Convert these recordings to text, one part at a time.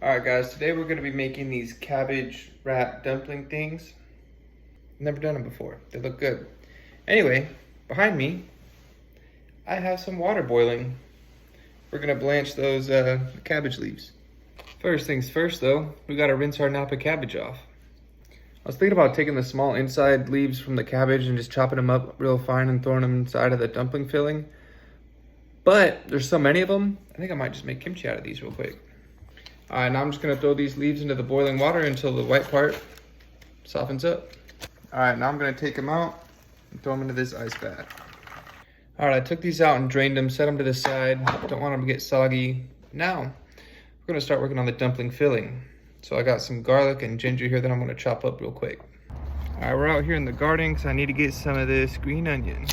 Alright guys, today we're going to be making these cabbage wrap dumpling things. Never done them before. They look good. Anyway, behind me, I have some water boiling. We're going to blanch those cabbage leaves. First things first though, we got to rinse our Napa cabbage off. I was thinking about taking the small inside leaves from the cabbage and just chopping them up real fine and throwing them inside of the dumpling filling. But there's so many of them, I think I might just make kimchi out of these real quick. All right, now I'm just gonna throw these leaves into the boiling water until the white part softens up. All right, now I'm gonna take them out and throw them into this ice bath. All right, I took these out and drained them, set them to the side. Don't want them to get soggy. Now, we're gonna start working on the dumpling filling. So I got some garlic and ginger here that I'm gonna chop up real quick. All right, we're out here in the garden because I need to get some of this green onion.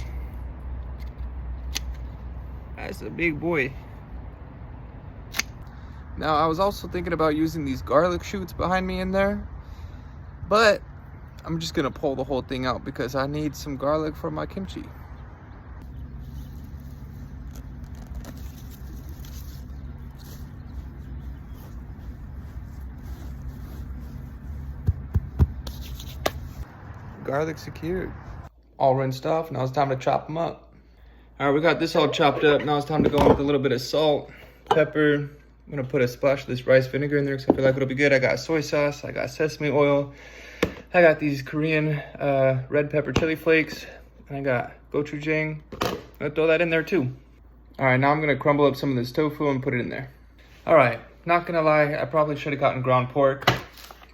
That's a big boy. Now, I was also thinking about using these garlic shoots behind me in there, but I'm just gonna pull the whole thing out because I need some garlic for my kimchi. Garlic secured. All rinsed off, now it's time to chop them up. All right, we got this all chopped up. Now it's time to go in with a little bit of salt, pepper. I'm gonna put a splash of this rice vinegar in there because I feel like it'll be good. I got soy sauce, I got sesame oil, I got these Korean red pepper chili flakes, and I got gochujang. I'm gonna throw that in there too. All right, now I'm gonna crumble up some of this tofu and put it in there. All right, not gonna lie, I probably should have gotten ground pork,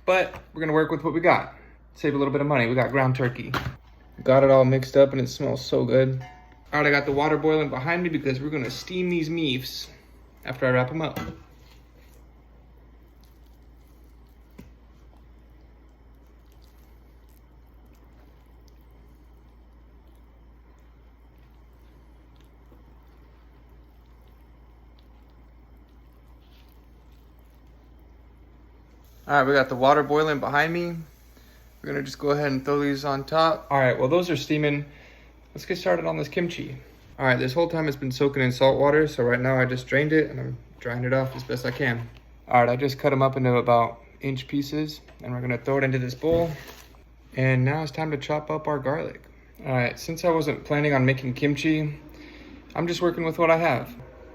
but we're gonna work with what we got. Save a little bit of money. We got ground turkey. Got it all mixed up and it smells so good. All right, I got the water boiling behind me because we're gonna steam these meats after I wrap them up. All right, we got the water boiling behind me. We're gonna just go ahead and throw these on top. All right, well, those are steaming. Let's get started on this kimchi. All right, this whole time it's been soaking in salt water, so right now I just drained it and I'm drying it off as best I can. All right, I just cut them up into about inch pieces and we're gonna throw it into this bowl. And now it's time to chop up our garlic. All right, since I wasn't planning on making kimchi, I'm just working with what I have.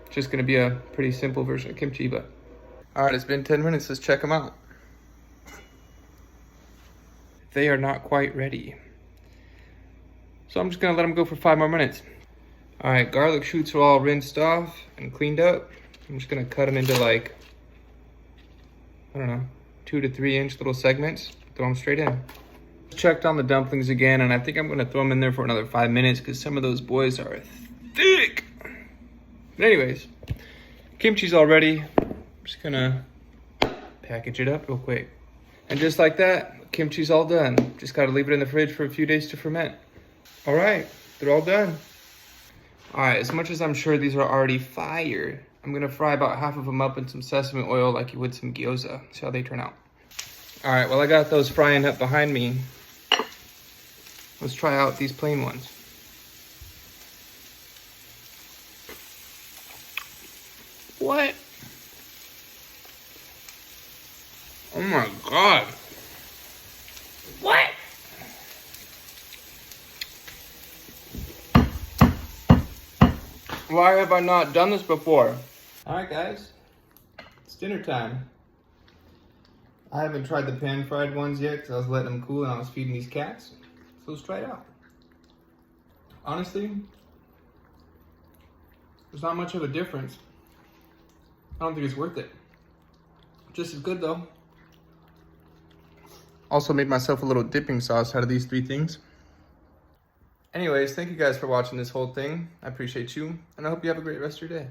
It's just gonna be a pretty simple version of kimchi, but. All right, it's been 10 minutes, let's check them out. They are not quite ready. So I'm just gonna let them go for 5 more minutes. All right, garlic shoots are all rinsed off and cleaned up. I'm just gonna cut them into like, I don't know, 2 to 3 inch little segments, throw them straight in. Checked on the dumplings again, and I think I'm gonna throw them in there for another 5 minutes because some of those boys are thick. But anyways, kimchi's all ready. I'm just gonna package it up real quick. And just like that, kimchi's all done. Just gotta leave it in the fridge for a few days to ferment. All right, they're all done. All right, as much as I'm sure these are already fire, I'm gonna fry about half of them up in some sesame oil like you would some gyoza. See how they turn out. All right, well, I got those frying up behind me. Let's try out these plain ones. What? Oh my God. What? Why have I not done this before? All right, guys, it's dinner time. I haven't tried the pan fried ones yet because I was letting them cool and I was feeding these cats. So let's try it out. Honestly, there's not much of a difference. I don't think it's worth it. Just as good though. Also made myself a little dipping sauce out of these 3 things. Anyways, thank you guys for watching this whole thing. I appreciate you, and I hope you have a great rest of your day.